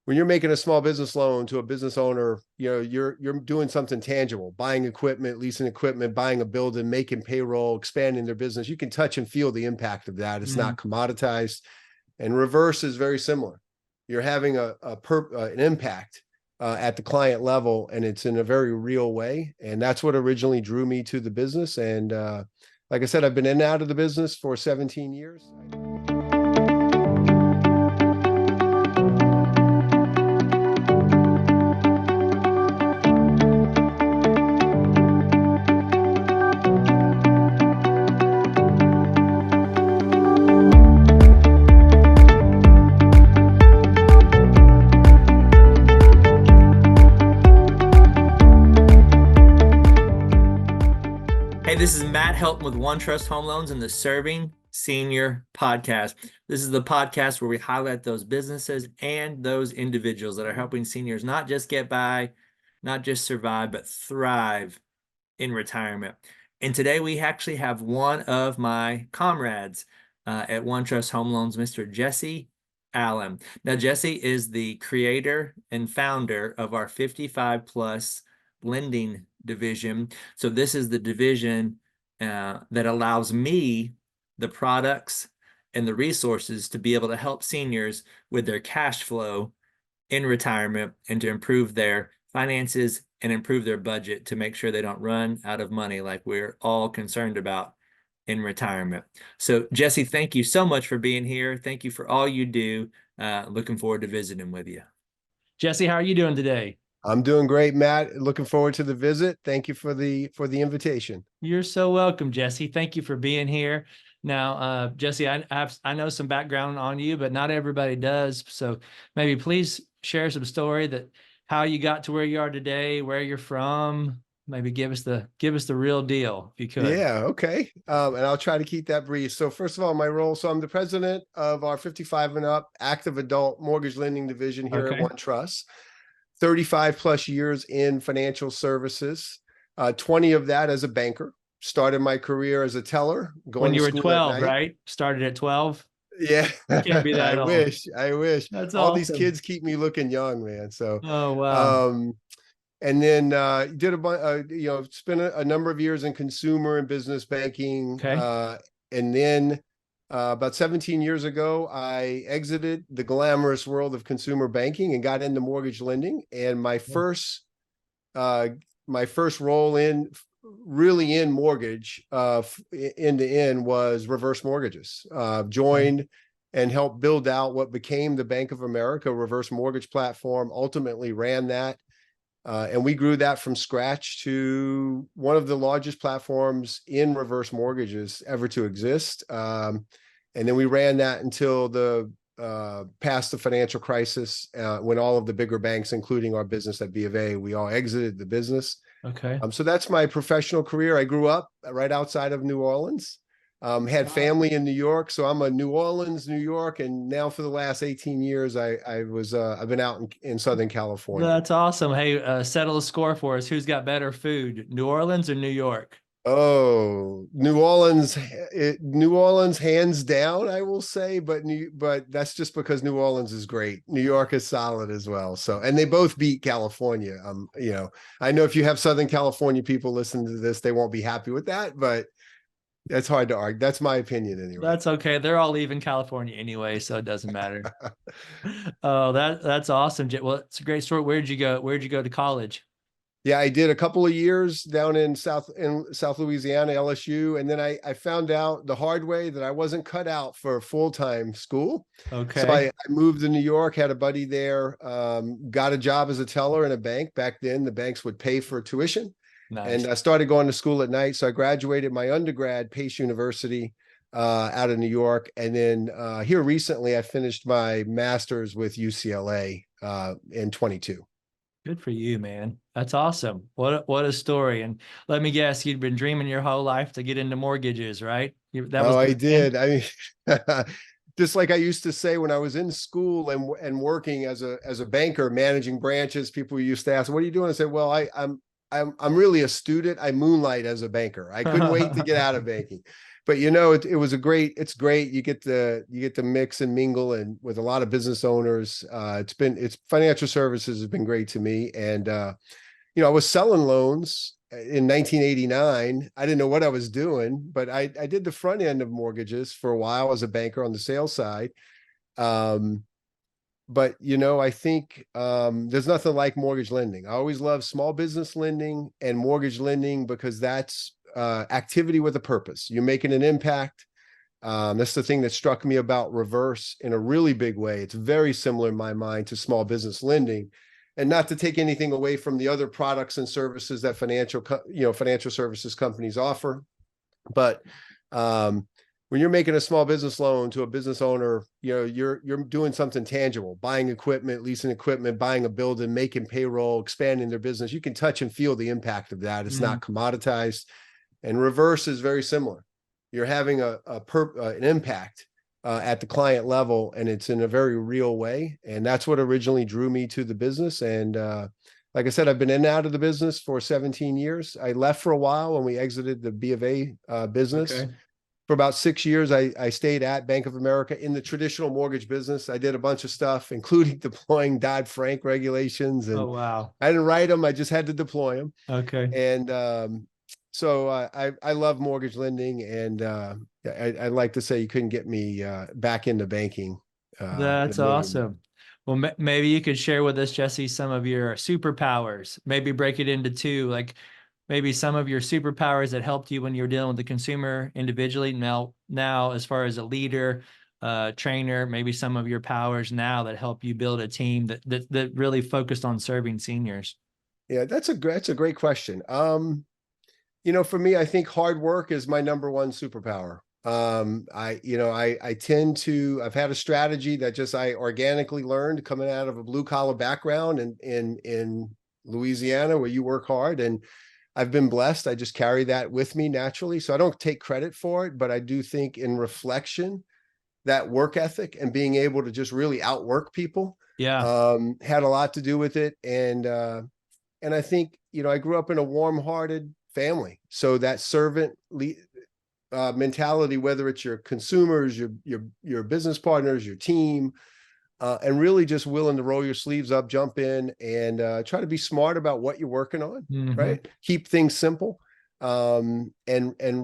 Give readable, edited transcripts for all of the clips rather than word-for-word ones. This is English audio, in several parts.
when you're making a small business loan to a business owner, you're doing something tangible, buying equipment, leasing equipment, buying a building, making payroll, expanding their business. You can touch and feel the impact of that. It's not commoditized. And reverse is very similar. You're having an impact at the client level, and it's in a very real way. And that's what originally drew me to the business. And like I said, I've been in and out of the business for 17 years. Hey, this is Matt Helton with OneTrust Home Loans and the Serving Senior Podcast. This is the podcast where we highlight those businesses and those individuals that are helping seniors not just get by, not just survive, but thrive in retirement. And today we actually have one of my comrades at OneTrust Home Loans, Mr. Jesse Allen. Now, Jesse is the creator and founder of our 55 plus lending division. So this is the division that allows me the products and the resources to be able to help seniors with their cash flow in retirement and to improve their finances and improve their budget to make sure they don't run out of money like we're all concerned about in retirement. So Jesse, thank you so much for being here. Thank you for all you do. Looking forward to visiting with you. Jesse, how are you doing today? I'm doing great, Matt. Looking forward to the visit. Thank you for the invitation. You're so welcome, Jesse. Thank you for being here. Now, Jesse, I know some background on you, but not everybody does. So maybe please share some story that how you got to where you are today, where you're from. Maybe give us the real deal if you could. Yeah, okay. And I'll try to keep that brief. So first of all, my role. So I'm the president of our 55 and up active adult mortgage lending division here at OneTrust. 35 plus years in financial services, 20 of that as a banker. Started my career as a teller. Going when you were 12, right? Started at 12? Yeah. Can't be that old. I wish. That's all awesome. These kids keep me looking young, man. So, oh, wow. And then did spent a number of years in consumer and business banking. Okay. And then about 17 years ago, I exited the glamorous world of consumer banking and got into mortgage lending. And my first role in mortgage end to end was reverse mortgages. Joined and helped build out what became the Bank of America reverse mortgage platform, ultimately ran that. And we grew that from scratch to one of the largest platforms in reverse mortgages ever to exist. And then we ran that until past the financial crisis, when all of the bigger banks, including our business at B of A, we all exited the business. Okay. So that's my professional career. I grew up right outside of New Orleans. Had family in New York, so I'm a New Orleans, New York, and now for the last 18 years, I've been out in Southern California. That's awesome. Hey, settle the score for us. Who's got better food, New Orleans or New York? Oh, New Orleans, hands down, I will say, but that's just because New Orleans is great. New York is solid as well. So, and they both beat California. I know if you have Southern California people listening to this, they won't be happy with that, but that's hard to argue. That's my opinion anyway. That's okay. They're all leaving California anyway, so it doesn't matter. Oh, that's awesome. Well, it's a great story. Where'd you go to college? Yeah, I did a couple of years down in South Louisiana, LSU. And then I found out the hard way that I wasn't cut out for full-time school. Okay. So I moved to New York, had a buddy there, got a job as a teller in a bank. Back then, the banks would pay for tuition. Nice. And I started going to school at night. So I graduated my undergrad, Pace University, out of New York. And then here recently, I finished my master's with UCLA in 22. Good for you, man. That's awesome. What a story. And let me guess, you'd been dreaming your whole life to get into mortgages, right? I did. I mean, just like I used to say when I was in school and working as a banker, managing branches, people used to ask, "What are you doing?" I said, "Well, I'm really a student. I moonlight as a banker. I couldn't wait to get out of banking." But it's great. You get to mix and mingle and with a lot of business owners. It's financial services has been great to me. And, I was selling loans in 1989. I didn't know what I was doing, but I did the front end of mortgages for a while as a banker on the sales side. But I think there's nothing like mortgage lending. I always love small business lending and mortgage lending because that's activity with a purpose. You're making an impact. That's the thing that struck me about reverse in a really big way. It's very similar in my mind to small business lending, and not to take anything away from the other products and services that financial services companies offer, but when you're making a small business loan to a business owner, you're doing something tangible, buying equipment, leasing equipment, buying a building, making payroll, expanding their business. You can touch and feel the impact of that. It's not commoditized. And reverse is very similar. You're having an impact at the client level, and it's in a very real way. And that's what originally drew me to the business. And like I said, I've been in and out of the business for 17 years. I left for a while when we exited the B of A business. Okay. For about 6 years, I stayed at Bank of America in the traditional mortgage business. I did a bunch of stuff, including deploying Dodd-Frank regulations. And Oh, wow. I didn't write them. I just had to deploy them. Okay. And so I love mortgage lending. And I like to say you couldn't get me back into banking. That's awesome. Well, maybe you could share with us, Jesse, some of your superpowers. Maybe break it into two, like maybe some of your superpowers that helped you when you were dealing with the consumer individually. Now, as far as a leader, trainer, maybe some of your powers now that help you build a team that really focused on serving seniors. Yeah, that's a great question. For me, I think hard work is my number one superpower. I tend to, I've had a strategy that I organically learned coming out of a blue collar background in Louisiana, where you work hard, and I've been blessed. I just carry that with me naturally. So I don't take credit for it, but I do think in reflection, that work ethic and being able to just really outwork people, had a lot to do with it. And I think, I grew up in a warm-hearted family. So that servant mentality, whether it's your consumers, your business partners, your team, and really just willing to roll your sleeves up, jump in, and try to be smart about what you're working on, right? Keep things simple, and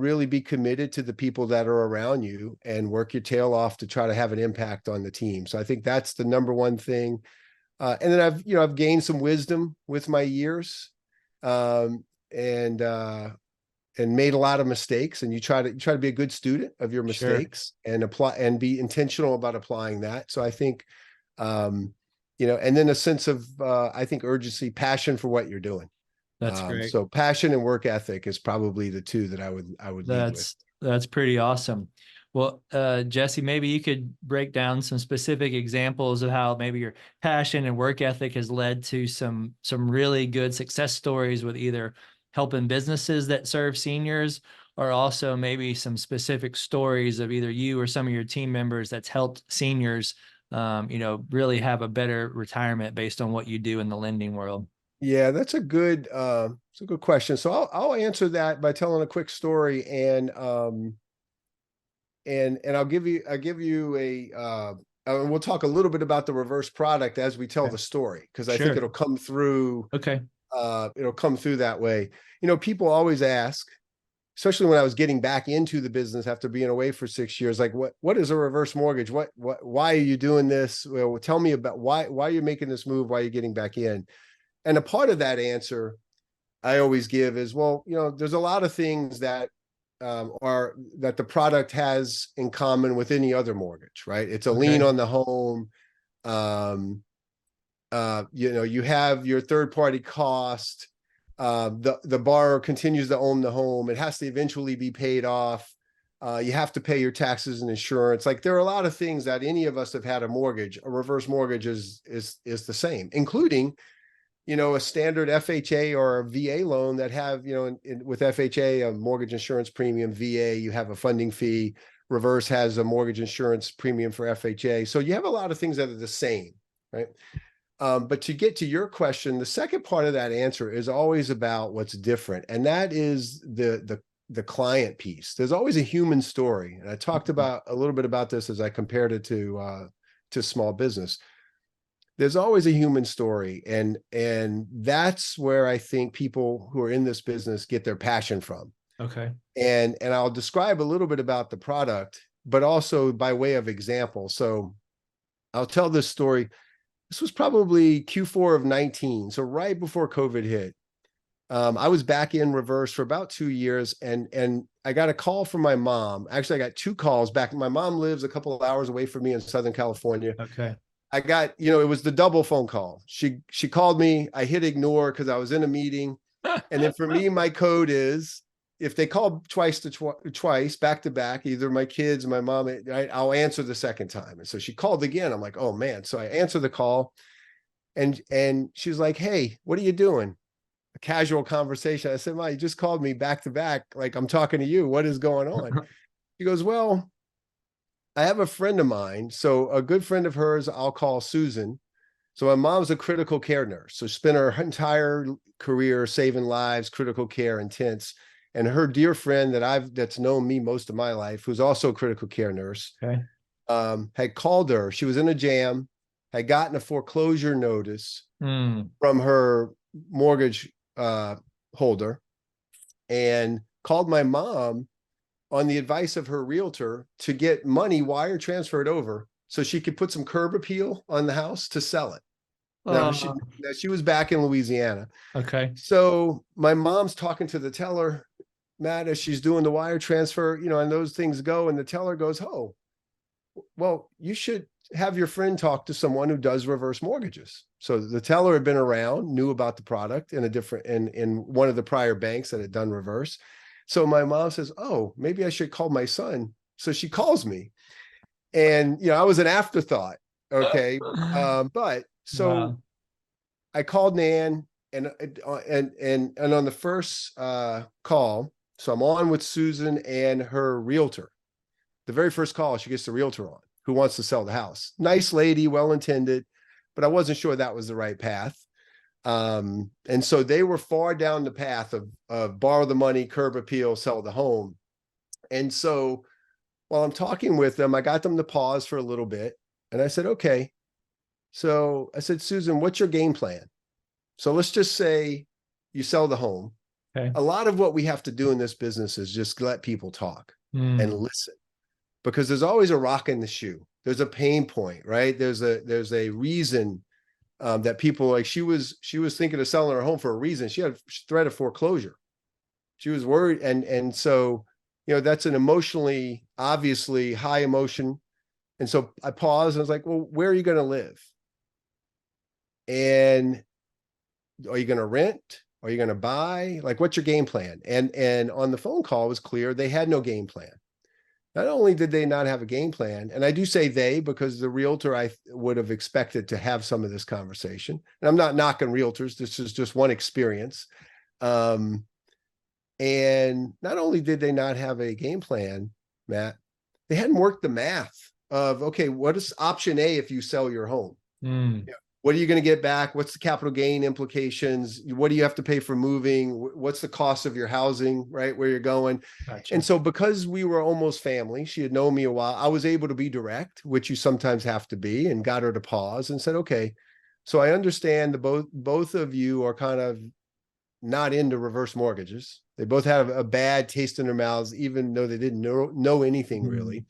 really be committed to the people that are around you and work your tail off to try to have an impact on the team. So I think that's the number one thing. And then I've gained some wisdom with my years, and made a lot of mistakes, and you try to be a good student of your mistakes and apply and be intentional about applying that. So I think, and then a sense of, I think, urgency, passion for what you're doing. That's great. So passion and work ethic is probably the two that I would lead with. That's pretty awesome. Well, Jesse, maybe you could break down some specific examples of how maybe your passion and work ethic has led to some really good success stories with either helping businesses that serve seniors, or also maybe some specific stories of either you or some of your team members that's helped seniors, really have a better retirement based on what you do in the lending world. Yeah, that's a good question. So I'll answer that by telling a quick story, and I'll give you and we'll talk a little bit about the reverse product as we tell the story, because I think it'll come through. Okay. It'll come through that way. People always ask, especially when I was getting back into the business after being away for 6 years, like, what is a reverse mortgage? Why are you doing this? Well, tell me about why you're making this move, why you're getting back in. And a part of that answer I always give is, well, there's a lot of things that that the product has in common with any other mortgage, right? It's a lien on the home. You have your third-party cost. The borrower continues to own the home. It has to eventually be paid off. You have to pay your taxes and insurance. Like, there are a lot of things that any of us have had a mortgage. A reverse mortgage is the same, including, a standard FHA or a VA loan that have, with FHA, a mortgage insurance premium, VA, you have a funding fee. Reverse has a mortgage insurance premium for FHA. So you have a lot of things that are the same, right? But to get to your question, the second part of that answer is always about what's different. And that is the the client piece. There's always a human story. And I talked about a little bit about this as I compared it to small business. There's always a human story. And that's where I think people who are in this business get their passion from. Okay. And I'll describe a little bit about the product, but also by way of example. So I'll tell this story. This was probably Q4 of 19. So right before COVID hit. I was back in reverse for about 2 years, and I got a call from my mom. Actually, I got 2 calls back. My mom lives a couple of hours away from me in Southern California. Okay. I got, it was the double phone call. She called me. I hit ignore because I was in a meeting. And then for me, my code is if they call twice back to back, either my kids, my mom, I'll answer the second time. And so she called again. I'm like, oh man. So I answer the call, and she's like, hey, what are you doing? A casual conversation. I said, Ma, you just called me back to back. Like I'm talking to you. What is going on? She goes, well, I have a friend of mine. So a good friend of hers, I'll call Susan. So my mom's a critical care nurse. So spent her entire career saving lives, critical care, intense. And her dear friend that's known me most of my life, who's also a critical care nurse, Okay. had called her. She was in a jam, had gotten a foreclosure notice from her mortgage holder, and called my mom on the advice of her realtor to get money wire transferred over so she could put some curb appeal on the house to sell it. Now, she was back in Louisiana. Okay. So my mom's talking to the teller, Matt, as she's doing the wire transfer, and those things go, and the teller goes, oh, well, you should have your friend talk to someone who does reverse mortgages. So the teller had been around, knew about the product in one of the prior banks that had done reverse. So my mom says, oh, maybe I should call my son. So she calls me, and, I was an afterthought. Okay. But so Wow. I called Nan, and on the first call, so I'm on with Susan and her realtor. The very first call, she gets the realtor on, who wants to sell the house. Nice lady, well-intended, but I wasn't sure that was the right path. And so they were far down the path of borrow the money, curb appeal, sell the home. And so while I'm talking with them, I got them to pause for a little bit. And I said, okay. So I said, Susan, what's your game plan? So let's just say you sell the home. Okay. A lot of what we have to do in this business is just let people talk and listen, because there's always a rock in the shoe. There's a pain point, right? There's a reason that people, like, she was thinking of selling her home for a reason. She had a threat of foreclosure. She was worried. And so, that's an emotionally, obviously high emotion. And so I paused and I was like, well, where are you going to live? And are you going to rent? Are you going to buy? Like, what's your game plan? And on the phone call, it was clear they had no game plan. Not only did they not have a game plan, and I do say they because the realtor I would have expected to have some of this conversation. And I'm not knocking realtors. This is just one experience. And not only did they not have a game plan, Matt, they hadn't worked the math of, okay, what is option A if you sell your home? What are you going to get back? What's the capital gain implications? What do you have to pay for moving? What's the cost of your housing, right? Where you're going. Gotcha. And so because we were almost family, she had known me a while, I was able to be direct, which you sometimes have to be, and got her to pause and said, okay, so I understand both of you are kind of not into reverse mortgages. They both have a bad taste in their mouths, even though they didn't know anything really.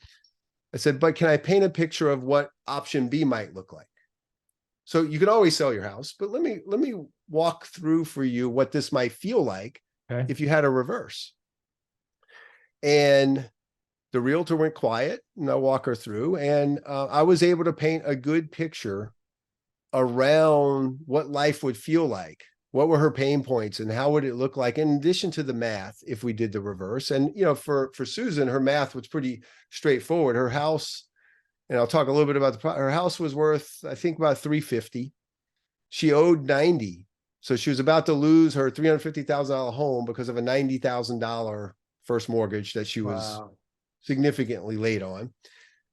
I said, but can I paint a picture of what option B might look like? So you could always sell your house, but let me walk through for you what this might feel like if you had a reverse. And the realtor went quiet, and I walk her through, and I was able to paint a good picture around what life would feel like. What were her pain points, and how would it look like in addition to the math if we did the reverse? And for Susan, her math was pretty straightforward. Her house, and I'll talk a little bit about her house was worth, I think, about $350. She owed $90. So she was about to lose her $350,000 home because of a $90,000 first mortgage that she was significantly late on.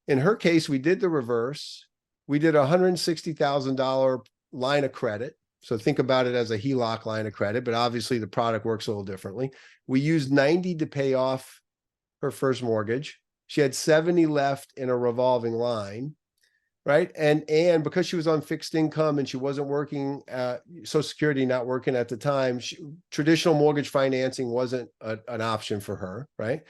In her case, we did the reverse. We did a $160,000 line of credit. So think about it as a HELOC line of credit, but obviously the product works a little differently. We used 90 to pay off her first mortgage. She had 70 left in a revolving line, right? And because she was on fixed income and she wasn't working, Social Security not working at the time, traditional mortgage financing wasn't an option for her, right?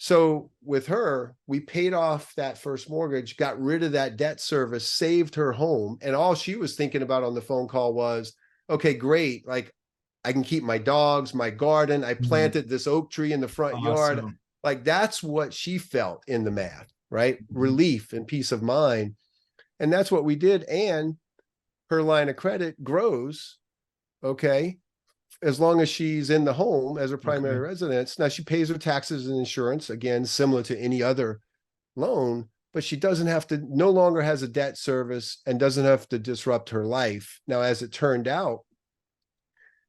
So with her, we paid off that first mortgage, got rid of that debt service, saved her home. And all she was thinking about on the phone call was, okay, great. Like I can keep my dogs, my garden. I planted this oak tree in the front yard. Awesome. Like that's what she felt in the math, right? Relief and peace of mind. And that's what we did. And her line of credit grows. Okay. As long as she's in the home as her primary residence. Now she pays her taxes and insurance, again, similar to any other loan, but she doesn't have to, no longer has a debt service and doesn't have to disrupt her life. Now, as it turned out,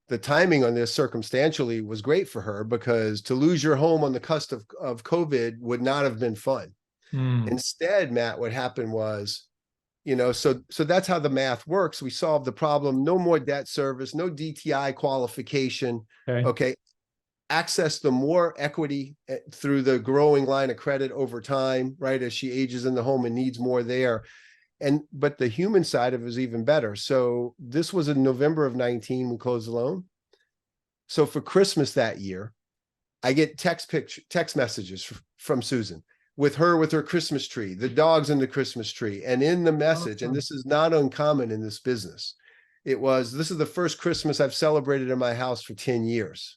the timing on this circumstantially was great for her because to lose your home on the cusp of COVID would not have been fun. Instead, Matt, what happened was, so that's how the math works. We solved the problem. No more debt service, no DTI qualification. Okay. Access the more equity through the growing line of credit over time, right? As she ages in the home and needs more there. But the human side of it is even better. So this was in November of 19, we closed the loan. So for Christmas that year, I get text messages from Susan with her Christmas tree, the dogs in the Christmas tree. And in the message, and this is not uncommon in this business, this is the first Christmas I've celebrated in my house for 10 years.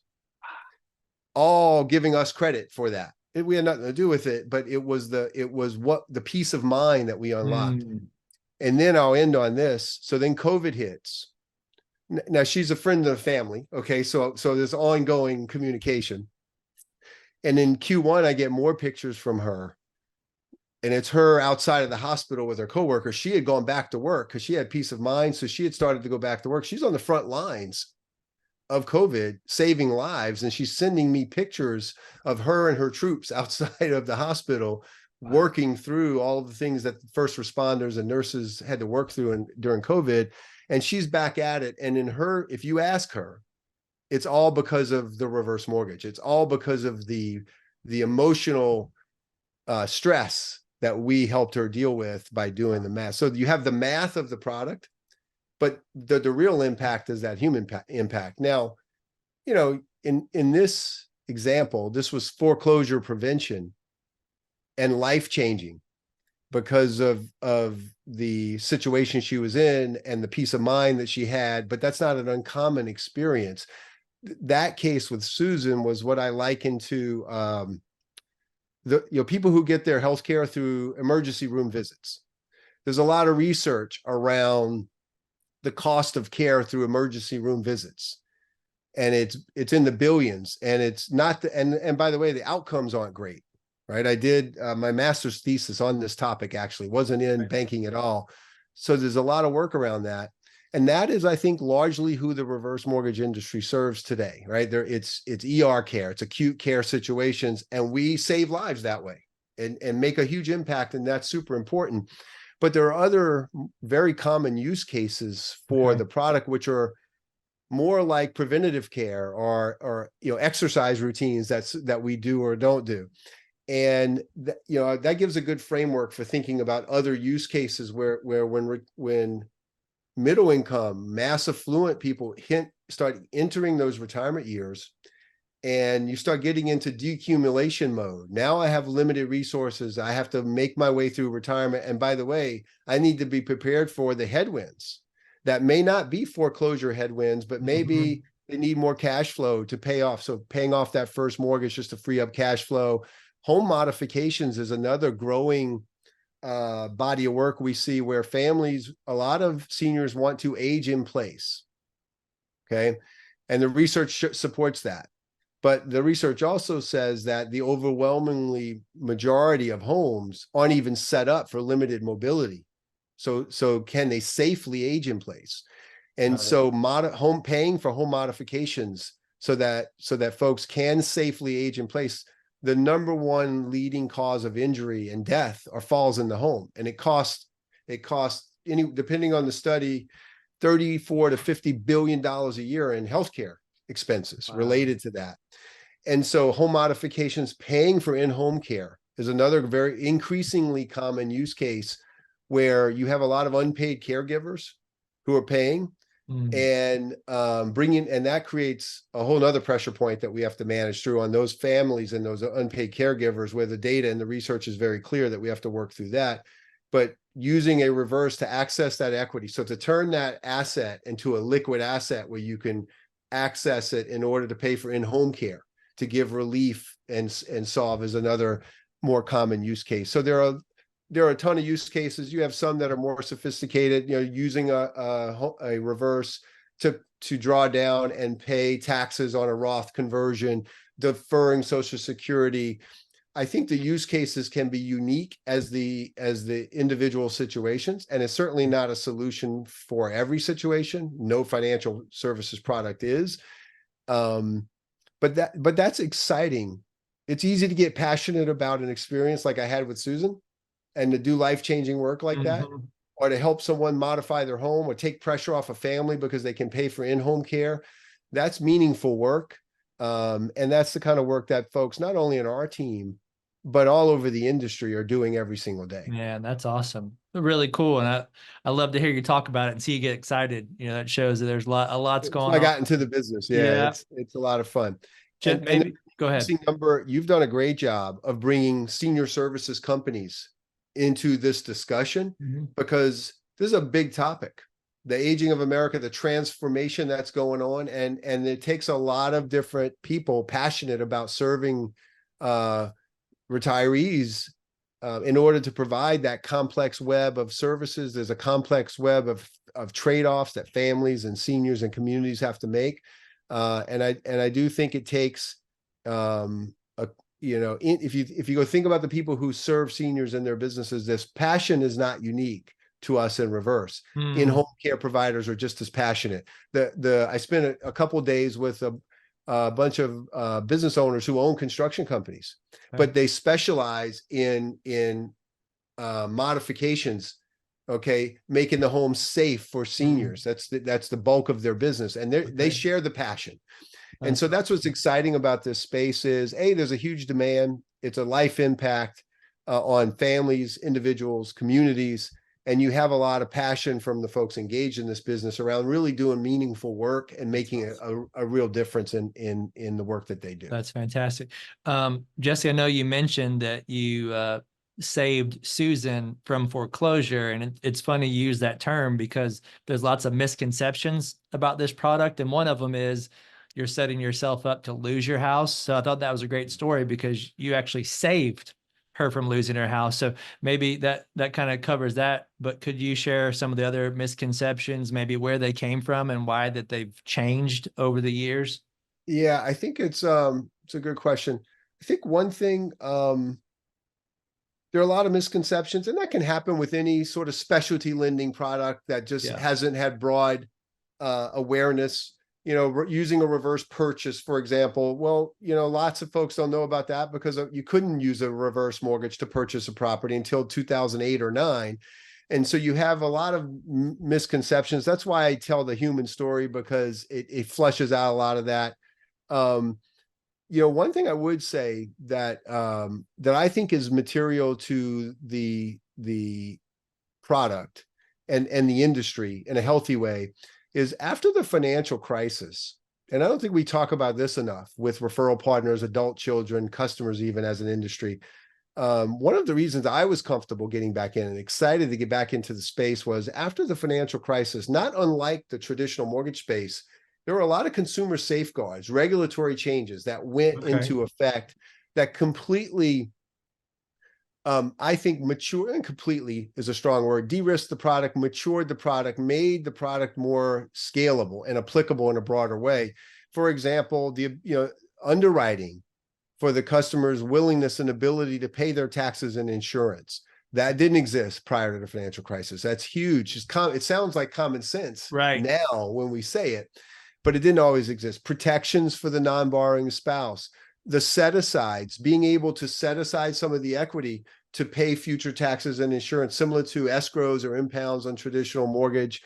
All giving us credit for that. We had nothing to do with it, but it was the peace of mind that we unlocked. And then I'll end on this. So then COVID hits. Now she's a friend of the family. Okay. So there's ongoing communication. And in Q1, I get more pictures from her. And it's her outside of the hospital with her coworker. She had gone back to work because she had peace of mind. So she had started to go back to work. She's on the front lines of COVID, saving lives. And she's sending me pictures of her and her troops outside of the hospital, working through all of the things that first responders and nurses had to work through during COVID. And she's back at it. And if you ask her, it's all because of the reverse mortgage. It's all because of the emotional stress that we helped her deal with by doing the math. So you have the math of the product, but the real impact is that human impact. Now, in this example, this was foreclosure prevention and life-changing because of the situation she was in and the peace of mind that she had, but that's not an uncommon experience. That case with Susan was what I liken to people who get their healthcare through emergency room visits. There's a lot of research around the cost of care through emergency room visits, and it's in the billions, and it's not and by the way, the outcomes aren't great, right? I did my master's thesis on this topic, actually wasn't in banking at all. So there's a lot of work around that. And that is, I think, largely who the reverse mortgage industry serves today, right? It's ER care, it's acute care situations, and we save lives that way and make a huge impact, and that's super important. But there are other very common use cases for the product, which are more like preventative care or exercise routines that we do or don't do. And that gives a good framework for thinking about other use cases where when middle income, mass affluent people start entering those retirement years, and you start getting into decumulation mode. Now I have limited resources. I have to make my way through retirement. And by the way, I need to be prepared for the headwinds that may not be foreclosure headwinds, but maybe they need more cash flow to pay off. So paying off that first mortgage just to free up cash flow. Home modifications is another growing body of work we see, where a lot of seniors want to age in place. Okay. And the research supports that. But the research also says that the overwhelmingly majority of homes aren't even set up for limited mobility. So can they safely age in place? And so paying for home modifications so that folks can safely age in place. The number one leading cause of injury and death are falls in the home. And it costs depending on the study, $34 to $50 billion a year in healthcare expenses related to that. And so home modifications paying for in-home care is another very increasingly common use case where you have a lot of unpaid caregivers who are paying and and that creates a whole nother pressure point that we have to manage through on those families and those unpaid caregivers, where the data and the research is very clear that we have to work through that. But using a reverse to access that equity, so to turn that asset into a liquid asset where you can access it in order to pay for in-home care, to give relief and solve, is another more common use case. So there are a ton of use cases. You have some that are more sophisticated, using a reverse to draw down and pay taxes on a Roth conversion, deferring Social Security. I think the use cases can be unique as the individual situations, and it's certainly not a solution for every situation. No financial services product is, but that's exciting. It's easy to get passionate about an experience like I had with Susan, and to do life-changing work like that, or to help someone modify their home or take pressure off a family because they can pay for in-home care. That's meaningful work. And that's the kind of work that folks, not only in our team, but all over the industry, are doing every single day. Man, that's awesome. Really cool. And I love to hear you talk about it and see you get excited. That shows that there's a lot's going on. I got into the business. Yeah. It's a lot of fun. Maybe go ahead. You've done a great job of bringing senior services companies into this discussion, because this is a big topic. The aging of America, the transformation that's going on, and it takes a lot of different people passionate about serving retirees in order to provide that complex web of services. There's a complex web of trade-offs that families and seniors and communities have to make, and I do think it takes if you go think about the people who serve seniors in their businesses, this passion is not unique to us in reverse. In-home care providers are just as passionate. I spent a couple of days with a bunch of business owners who own construction companies, but they specialize in modifications, making the home safe for seniors. That's the bulk of their business, and they share the passion. And so that's what's exciting about this space is, there's a huge demand. It's a life impact on families, individuals, communities, and you have a lot of passion from the folks engaged in this business around really doing meaningful work and making a real difference in the work that they do. That's fantastic. Jesse, I know you mentioned that you saved Susan from foreclosure, and it's funny you use that term because there's lots of misconceptions about this product, and one of them is you're setting yourself up to lose your house. So I thought that was a great story because you actually saved her from losing her house. So maybe that kind of covers that, but could you share some of the other misconceptions, maybe where they came from and why that they've changed over the years? Yeah, I think it's a good question. I think one thing, there are a lot of misconceptions, and that can happen with any sort of specialty lending product that just hasn't had broad awareness. Using a reverse purchase, for example. Well, lots of folks don't know about that because you couldn't use a reverse mortgage to purchase a property until 2008 or 9. And so you have a lot of misconceptions. That's why I tell the human story, because it flushes out a lot of that. One thing I would say that I think is material to the product and the industry in a healthy way is after the financial crisis, and I don't think we talk about this enough with referral partners, adult children, customers, even as an industry. One of the reasons I was comfortable getting back in and excited to get back into the space was after the financial crisis, not unlike the traditional mortgage space, there were a lot of consumer safeguards, regulatory changes that went into effect that completely, I think mature, and completely is a strong word, de-risked the product, matured the product, made the product more scalable and applicable in a broader way. For example, the underwriting for the customer's willingness and ability to pay their taxes and insurance. That didn't exist prior to the financial crisis. That's huge. It sounds like common sense now when we say it, but it didn't always exist. Protections for the non-borrowing spouse, the set-asides, being able to set aside some of the equity to pay future taxes and insurance, similar to escrows or impounds on traditional mortgage.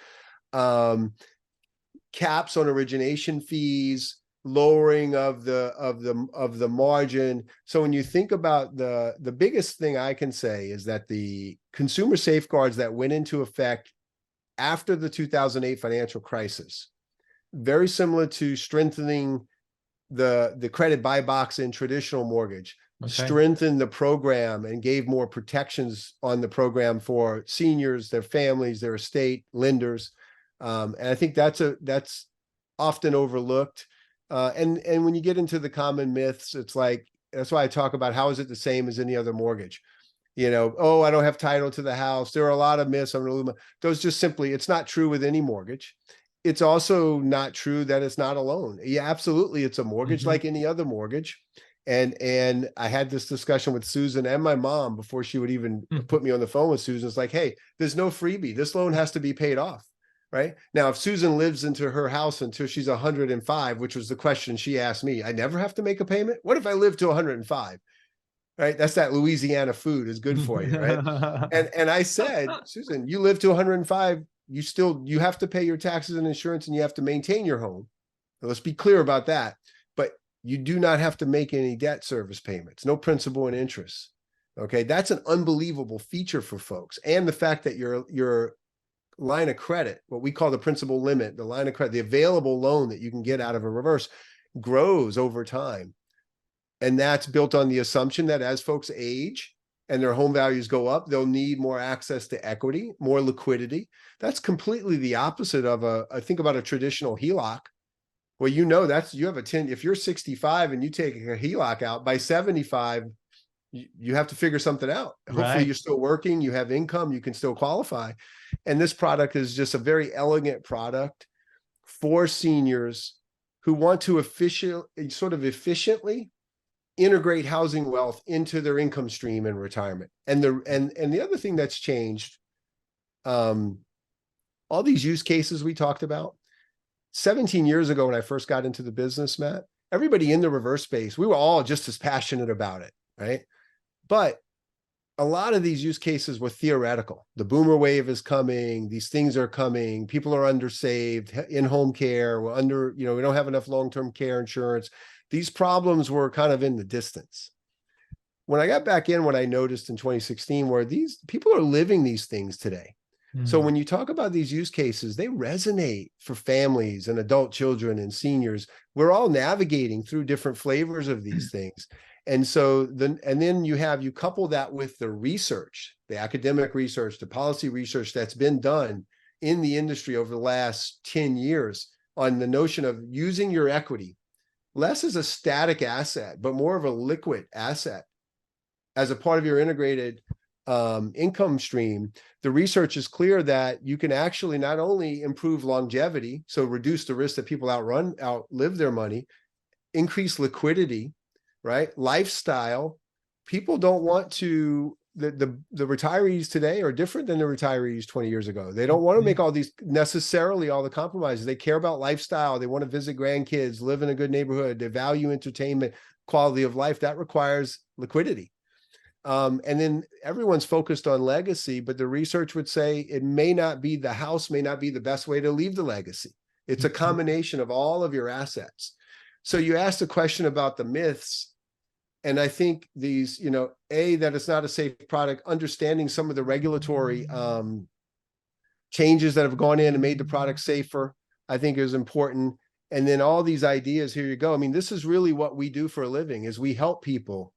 caps on origination fees, lowering of the margin. So when you think about the biggest thing I can say is that the consumer safeguards that went into effect after the 2008 financial crisis, very similar to strengthening the credit buy box in traditional mortgage, strengthened the program and gave more protections on the program for seniors, their families, their estate, lenders. And I think that's often overlooked. And when you get into the common myths, it's like, that's why I talk about how is it the same as any other mortgage? Oh, I don't have title to the house. There are a lot of myths. Those just simply, it's not true with any mortgage. It's also not true that it's not a loan. Yeah, absolutely. It's a mortgage like any other mortgage. And I had this discussion with Susan and my mom before she would even put me on the phone with Susan. It's like, hey, there's no freebie. This loan has to be paid off. Right now, if Susan lives into her house until she's 105, which was the question she asked me, I never have to make a payment. What if I live to 105? Right. That's that Louisiana food is good for you. Right. And I said, Susan, you live to 105. You have to pay your taxes and insurance and you have to maintain your home. Now, let's be clear about that. But you do not have to make any debt service payments, no principal and interest. Okay. That's an unbelievable feature for folks. And the fact that your line of credit, what we call the principal limit, the line of credit, the available loan that you can get out of a reverse grows over time. And that's built on the assumption that as folks age and their home values go up, they'll need more access to equity, more liquidity. That's completely the opposite of I think about a traditional HELOC. Well, you have if you're 65 and you take a HELOC out by 75, you have to figure something out. Hopefully you're still working, you have income, you can still qualify. And this product is just a very elegant product for seniors who want to efficiently integrate housing wealth into their income stream in retirement. And the other thing that's changed, all these use cases we talked about, 17 years ago when I first got into the business, Matt, everybody in the reverse space, we were all just as passionate about it, right? But a lot of these use cases were theoretical. The boomer wave is coming. These things are coming. People are undersaved in home care. We're we don't have enough long-term care insurance. These problems were kind of in the distance. When I got back in, what I noticed in 2016 were these people are living these things today. So when you talk about these use cases, they resonate for families and adult children and seniors. We're all navigating through different flavors of these things. And so then you couple that with the research, the academic research, the policy research that's been done in the industry over the last 10 years on the notion of using your equity less as a static asset, but more of a liquid asset as a part of your integrated income stream. The research is clear that you can actually not only improve longevity, so reduce the risk that people outlive their money, increase liquidity, right? Lifestyle. People don't want to, the retirees today are different than the retirees 20 years ago. They don't want to make all the compromises. They care about lifestyle. They want to visit grandkids, live in a good neighborhood. They value entertainment, quality of life. That requires liquidity. And then everyone's focused on legacy, but the research would say the house may not be the best way to leave the legacy. It's a combination of all of your assets. So you asked a question about the myths. And I think these, that it's not a safe product, understanding some of the regulatory changes that have gone in and made the product safer, I think is important. And then all these ideas, here you go. I mean, this is really what we do for a living, is we help people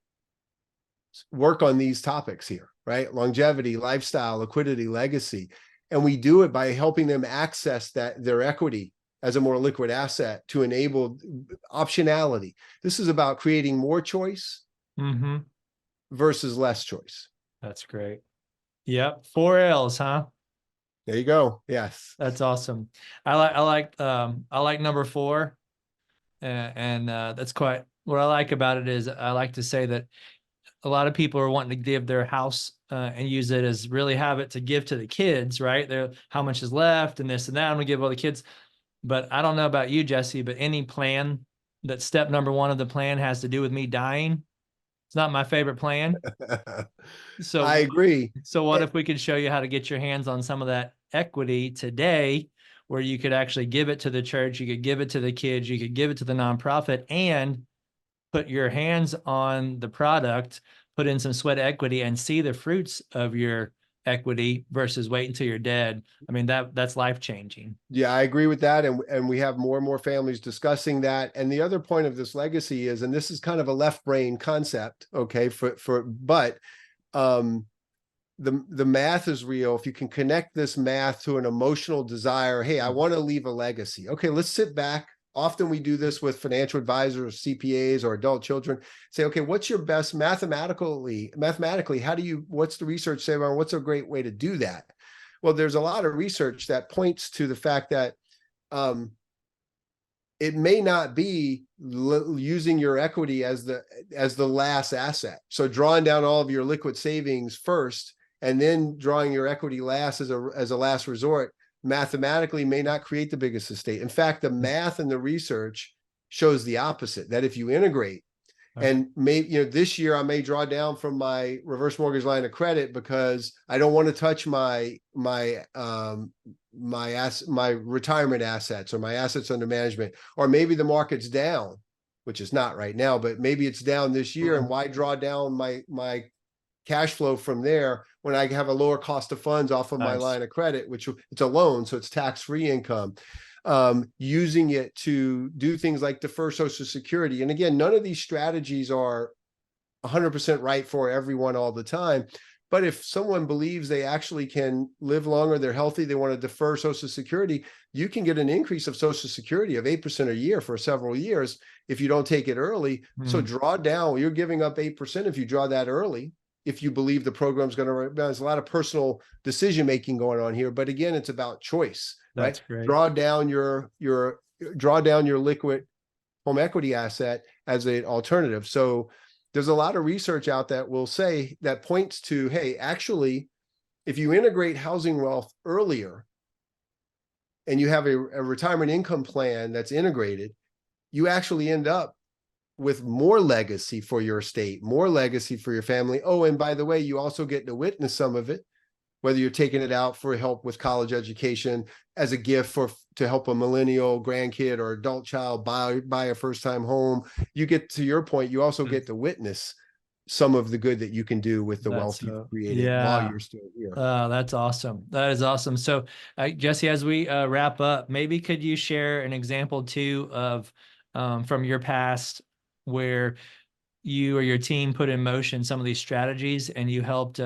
work on these topics here, right? Longevity, lifestyle, liquidity, legacy. And we do it by helping them access their equity as a more liquid asset to enable optionality. This is about creating more choice versus less choice. That's great. Yep. 4 L's, huh? There you go. Yes. That's awesome. I like number 4. And that's quite, what I like about it is I like to say that a lot of people are wanting to give their house and use it as really have it to give to the kids, right? How much is left and this and that. I'm gonna give all the kids. But I don't know about you, Jesse, but any plan that step number 1 of the plan has to do with me dying, it's not my favorite plan. So I agree. So what if we could show you how to get your hands on some of that equity today where you could actually give it to the church, you could give it to the kids, you could give it to the nonprofit, and put your hands on the product, put in some sweat equity, and see the fruits of your equity versus wait until you're dead. I mean, that's life-changing. Yeah, I agree with that. And we have more and more families discussing that. And the other point of this legacy is, and this is kind of a left brain concept, okay, but the math is real. If you can connect this math to an emotional desire, hey, I want to leave a legacy. Okay, let's sit back. Often we do this with financial advisors, CPAs, or adult children. Say, okay, what's your best mathematically, what's the research say about what's a great way to do that? Well, there's a lot of research that points to the fact that it may not be using your equity as the last asset. So drawing down all of your liquid savings first, and then drawing your equity last as a last resort, mathematically may not create the biggest estate. In fact, the math and the research shows the opposite, that if you integrate, and this year I may draw down from my reverse mortgage line of credit because I don't want to touch my retirement assets or my assets under management, or maybe the market's down, which is not right now, but maybe it's down this year. And why draw down my cash flow from there when I have a lower cost of funds off of my line of credit, which it's a loan, so it's tax-free income. Using it to do things like defer Social Security. And again, none of these strategies are 100% right for everyone all the time. But if someone believes they actually can live longer, they're healthy, they want to defer Social Security, you can get an increase of Social Security of 8% a year for several years if you don't take it early. So draw down, you're giving up 8% if you draw that early. If you believe the program's going to, there's a lot of personal decision-making going on here, but again, it's about choice. That's right? great. Draw down your liquid home equity asset as an alternative. So there's a lot of research out that will say that points to, hey, actually, if you integrate housing wealth earlier and you have a retirement income plan that's integrated, you actually end up with more legacy for your estate, more legacy for your family. Oh, and by the way, you also get to witness some of it, whether you're taking it out for help with college education, as a gift to help a millennial grandkid or adult child buy a first-time home. You get, to your point, you also get to witness some of the good that you can do with the wealth you've created while you're still here. That's awesome. That is awesome. So Jesse, as we wrap up, maybe could you share an example too of from your past where you or your team put in motion some of these strategies and you helped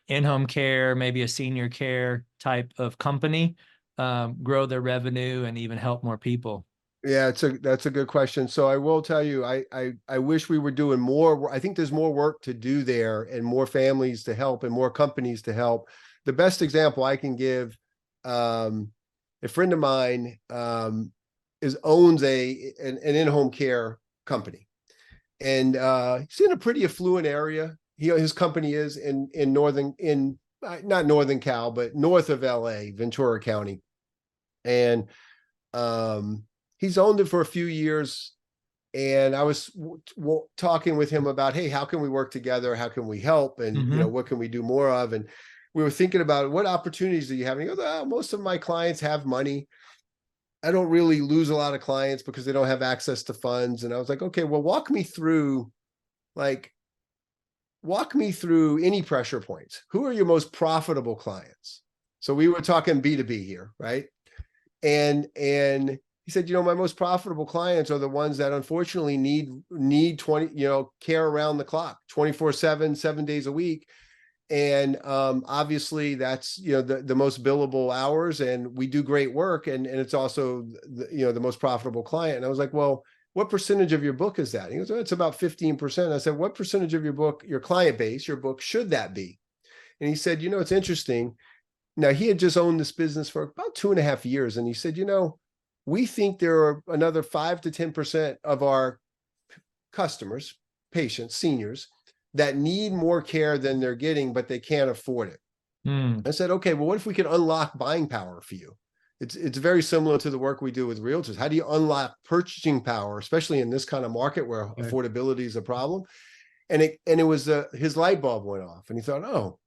in-home care, maybe a senior care type of company, grow their revenue and even help more people? Yeah, that's a good question. So I will tell you, I wish we were doing more. I think there's more work to do there and more families to help and more companies to help. The best example I can give, a friend of mine owns an in-home care company. And he's in a pretty affluent area. His company is in not Northern Cal, but north of LA, Ventura County. And he's owned it for a few years. And I was talking with him about, hey, how can we work together? How can we help? And what can we do more of? And we were thinking about what opportunities do you have? And he goes, oh, most of my clients have money. I don't really lose a lot of clients because they don't have access to funds. And I was like, okay, well, walk me through any pressure points. Who are your most profitable clients? So we were talking B2B here, right? And he said, my most profitable clients are the ones that unfortunately need 20, care around the clock, 24/7, 7 days a week. And obviously that's, the most billable hours, and we do great work. And it's also, the most profitable client. And I was like, well, what percentage of your book is that? And he goes, oh, it's about 15%. I said, what percentage of your book, your client base, your book should that be? And he said, it's interesting. Now he had just owned this business for about 2.5 years. And he said, we think there are another 5 to 10% of our customers, patients, seniors, that need more care than they're getting, but they can't afford it. I said, okay, well, what if we could unlock buying power for you? It's very similar to the work we do with realtors. How do you unlock purchasing power, especially in this kind of market where affordability is a problem? And it was his light bulb went off, and he thought, oh,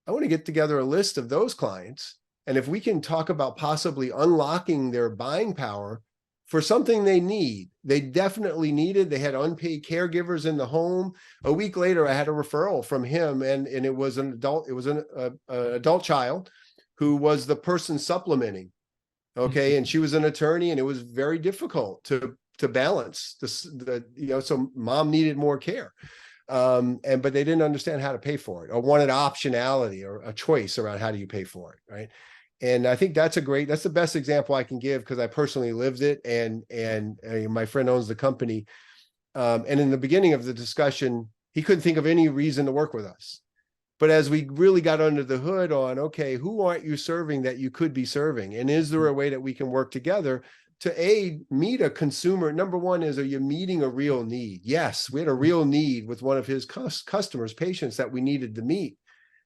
I want to get together a list of those clients And if we can talk about possibly unlocking their buying power for something they definitely needed. They had unpaid caregivers in the home. A week later, I had a referral from him, and it was an adult. It was an adult child who was the person supplementing. Okay, and she was an attorney, and it was very difficult to balance this. So mom needed more care, but they didn't understand how to pay for it, or wanted optionality or a choice around how do you pay for it, right? And I think that's the best example I can give, because I personally lived it, and my friend owns the company. And in the beginning of the discussion, he couldn't think of any reason to work with us. But as we really got under the hood on, okay, who aren't you serving that you could be serving? And is there a way that we can work together to meet a consumer? Number one is, are you meeting a real need? Yes, we had a real need with one of his customers, patients, that we needed to meet.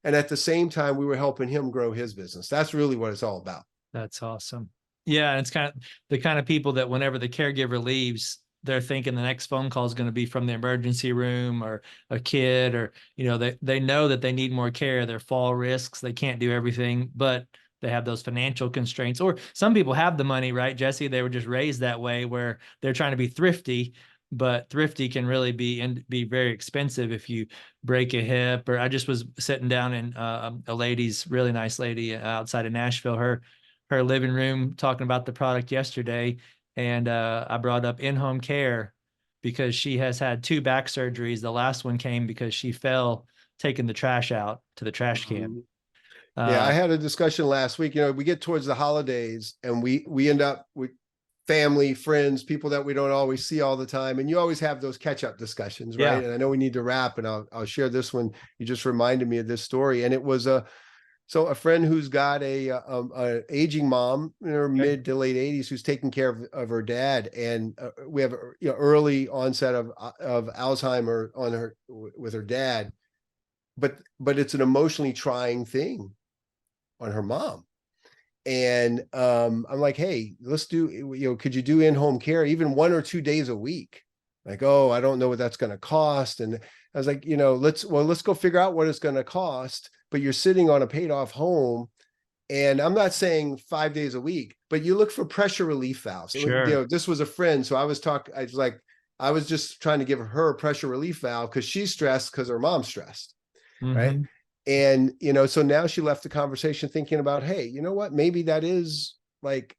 And at the same time, we were helping him grow his business. That's really what it's all about. That's awesome. Yeah. And it's kind of the kind of people that whenever the caregiver leaves, they're thinking the next phone call is going to be from the emergency room or a kid, or, they know that they need more care. They're fall risks. They can't do everything, but they have those financial constraints. Or some people have the money, right, Jesse? They were just raised that way, where they're trying to be thrifty, but thrifty can really be very expensive if you break a hip. Or I just was sitting down in really nice lady outside of Nashville, her living room, talking about the product yesterday. And I brought up in-home care because she has had 2 back surgeries. The last one came because she fell taking the trash out to the trash can. Yeah, I had a discussion last week. We get towards the holidays, and we end up with family, friends, people that we don't always see all the time. And you always have those catch-up discussions, right? Yeah. And I know we need to wrap, and I'll share this one. You just reminded me of this story. And it was a friend who's got a aging mom in her mid to late 80s who's taking care of her dad. And we have early onset of Alzheimer with her dad. But it's an emotionally trying thing on her mom. And I'm like, hey, let's do, could you do in-home care even 1 or 2 days a week? Like, oh, I don't know what that's going to cost. And I was like, let's go figure out what it's going to cost. But you're sitting on a paid off home. And I'm not saying 5 days a week, but you look for pressure relief valves. Sure. This was a friend. So I was just trying to give her a pressure relief valve because she's stressed because her mom's stressed. Mm-hmm. Right. And, so now she left the conversation thinking about, hey, you know what, maybe that is like,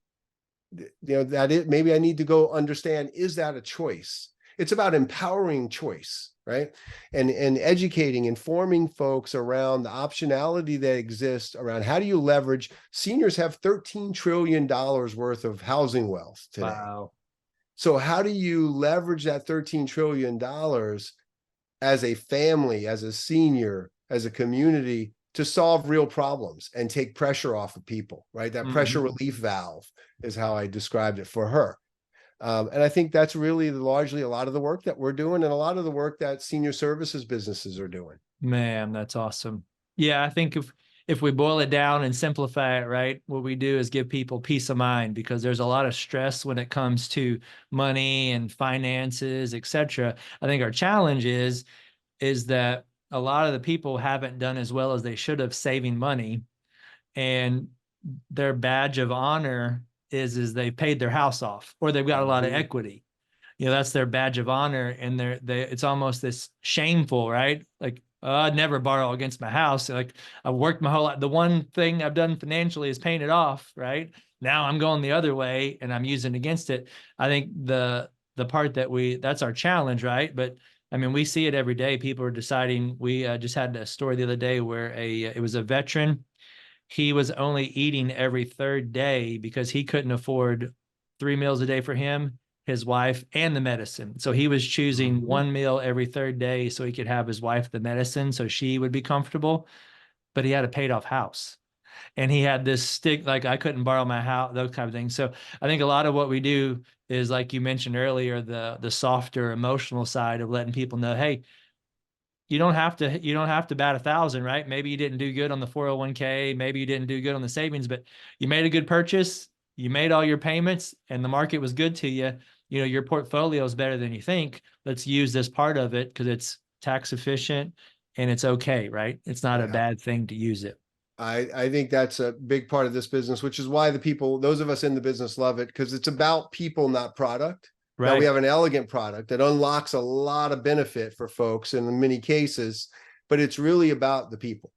maybe I need to go understand, is that a choice? It's about empowering choice, right? And educating, informing folks around the optionality that exists around how do you leverage. Seniors have $13 trillion worth of housing wealth today. Wow. So how do you leverage that $13 trillion as a family, as a senior, as a community, to solve real problems and take pressure off of people, right? That pressure relief valve is how I described it for her. And I think that's really largely a lot of the work that we're doing, and a lot of the work that senior services businesses are doing. Man, that's awesome. Yeah, I think if we boil it down and simplify it, right, what we do is give people peace of mind, because there's a lot of stress when it comes to money and finances, etc. I think our challenge is that a lot of the people haven't done as well as they should have saving money, and their badge of honor is they paid their house off, or they've got a lot of equity. That's their badge of honor, and it's almost this shameful, right? Like, I'd never borrow against my house. Like, I've worked my whole life. The one thing I've done financially is paying it off, right? Now I'm going the other way and I'm using against it. I think the part that's our challenge, right? But I mean, we see it every day. People are deciding. We just had a story the other day where it was a veteran. He was only eating every 3rd day because he couldn't afford 3 meals a day for him, his wife, and the medicine. So he was choosing 1 meal every 3rd day so he could have his wife the medicine so she would be comfortable. But he had a paid off house. And he had this stick, like, I couldn't borrow my house, those kind of things. So I think a lot of what we do is, like you mentioned earlier, the softer emotional side of letting people know, hey, you don't have to bat 1,000, right? Maybe you didn't do good on the 401k, maybe you didn't do good on the savings, but you made a good purchase, you made all your payments, and the market was good to you. Your portfolio is better than you think. Let's use this part of it because it's tax efficient and it's okay, right? It's not a bad thing to use it. I think that's a big part of this business, which is why those of us in the business love it, because it's about people, not product. Now we Right. have an elegant product that unlocks a lot of benefit for folks in many cases, but it's really about the people.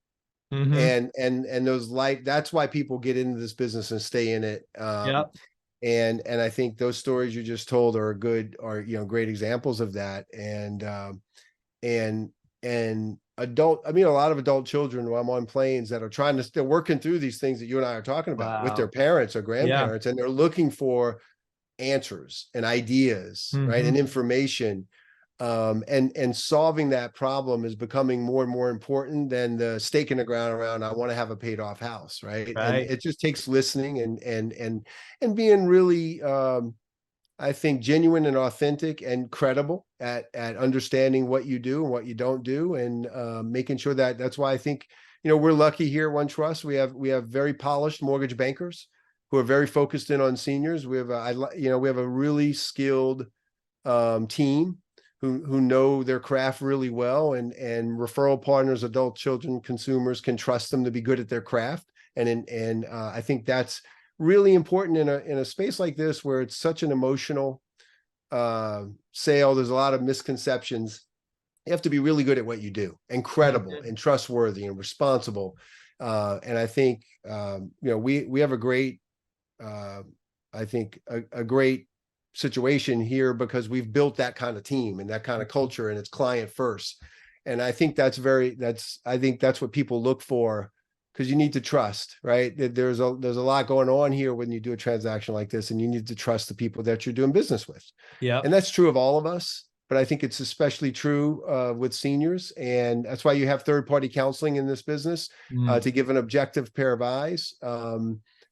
Mhm. And that's why people get into this business and stay in it. Yep. And I think those stories you just told are great examples of that. And a lot of adult children while I'm on planes that are they're working through these things that you and I are talking about with their Wow. parents or Yeah. grandparents, and they're looking for answers and ideas, right? And Mhm. information. And solving that problem is becoming more and more important than the stake in the ground around, I want to have a paid off house, right? And Right. it just takes listening and being really, I think, genuine and authentic and credible at understanding what you do and what you don't do, and making sure that's why I think, we're lucky here at OneTrust. We have very polished mortgage bankers who are very focused in on seniors. We have a really skilled team who know their craft really well, and referral partners, adult children, consumers can trust them to be good at their craft. And I think that's really important in a space like this where it's such an emotional sale. There's a lot of misconceptions. You have to be really good at what you do, and credible Mhm. and trustworthy and responsible. And I think we have a great I think a great situation here because we've built that kind of team and that kind of culture, and it's client first. And I think that's what people look for, because you need to trust, right? There's a lot going on here when you do a transaction like this, and you need to trust the people that you're doing business with. Yep. And that's true of all of us, but I think it's especially true with seniors. And that's why you have third-party counseling in this business, Mm. to give an objective pair of eyes.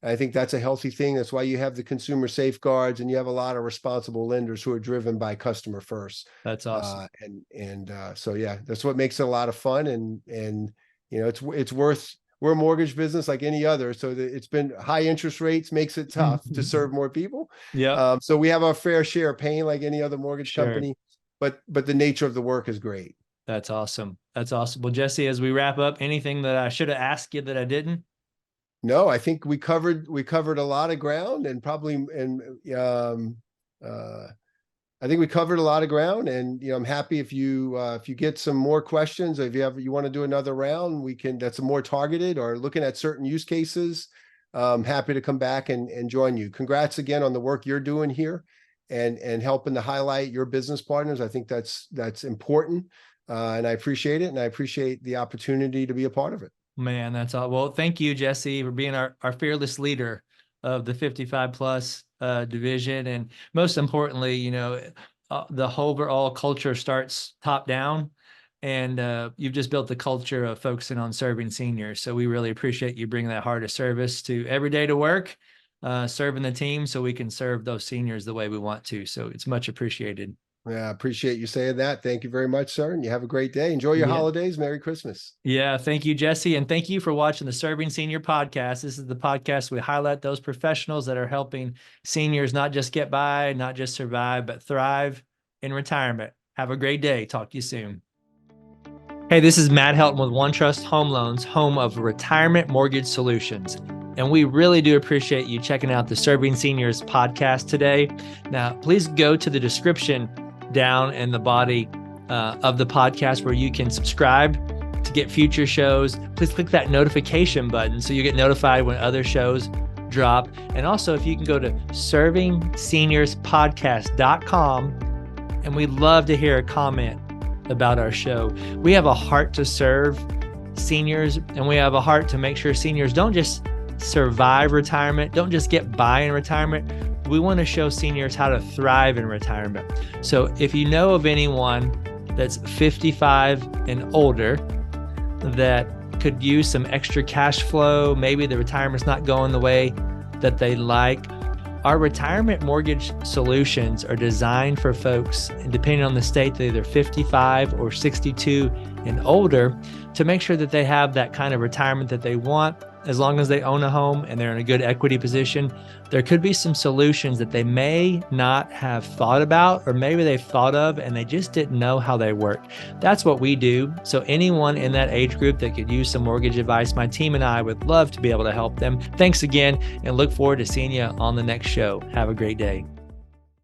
I think that's a healthy thing. That's why you have the consumer safeguards, and you have a lot of responsible lenders who are driven by customer first. That's awesome. So yeah, that's what makes it a lot of fun. And we're a mortgage business like any other. So it's been high interest rates makes it tough to serve more people. Yep. So we have our fair share of pain like any other mortgage Sure. company, but the nature of the work is great. That's awesome. That's awesome. Well, Jesse, as we wrap up, anything that I should have asked you that I didn't? No, I think we covered a lot of ground, and I think we covered a lot of ground. And I'm happy if you get some more questions, or if you want to do another round, that's more targeted or looking at certain use cases. Happy to come back and join you. Congrats again on the work you're doing here, and helping to highlight your business partners. I think that's important, and I appreciate it, and I appreciate the opportunity to be a part of it. Man, that's all. Well, thank you, Jesse, for being our fearless leader of the 55 plus division. And most importantly, the overall culture starts top down, and you've just built the culture of focusing on serving seniors. So we really appreciate you bringing that heart of service to every day to work, serving the team so we can serve those seniors the way we want to. So it's much appreciated. Yeah, I appreciate you saying that. Thank you very much, sir. And you have a great day. Enjoy your holidays. Merry Christmas. Yeah, thank you, Jesse. And thank you for watching the Serving Senior podcast. This is the podcast we highlight those professionals that are helping seniors not just get by, not just survive, but thrive in retirement. Have a great day. Talk to you soon. Hey, this is Matt Helton with OneTrust Home Loans, home of retirement mortgage solutions. And we really do appreciate you checking out the Serving Seniors podcast today. Now, please go to the description down in the body of the podcast where you can subscribe to get future shows. Please click that notification button so you get notified when other shows drop. And also, if you can go to servingseniourspodcast.com, and we'd love to hear a comment about our show. We have a heart to serve seniors, and we have a heart to make sure seniors don't just survive retirement, don't just get by in retirement. We want to show seniors how to thrive in retirement. So if you know of anyone that's 55 and older that could use some extra cash flow, maybe the retirement's not going the way that they like, our retirement mortgage solutions are designed for folks, and depending on the state, they're either 55 or 62 and older, to make sure that they have that kind of retirement that they want as long as they own a home and they're in a good equity position, there could be some solutions that they may not have thought about, or maybe they've thought of and they just didn't know how they work. That's what we do. So anyone in that age group that could use some mortgage advice, my team and I would love to be able to help them. Thanks again, and look forward to seeing you on the next show. Have a great day.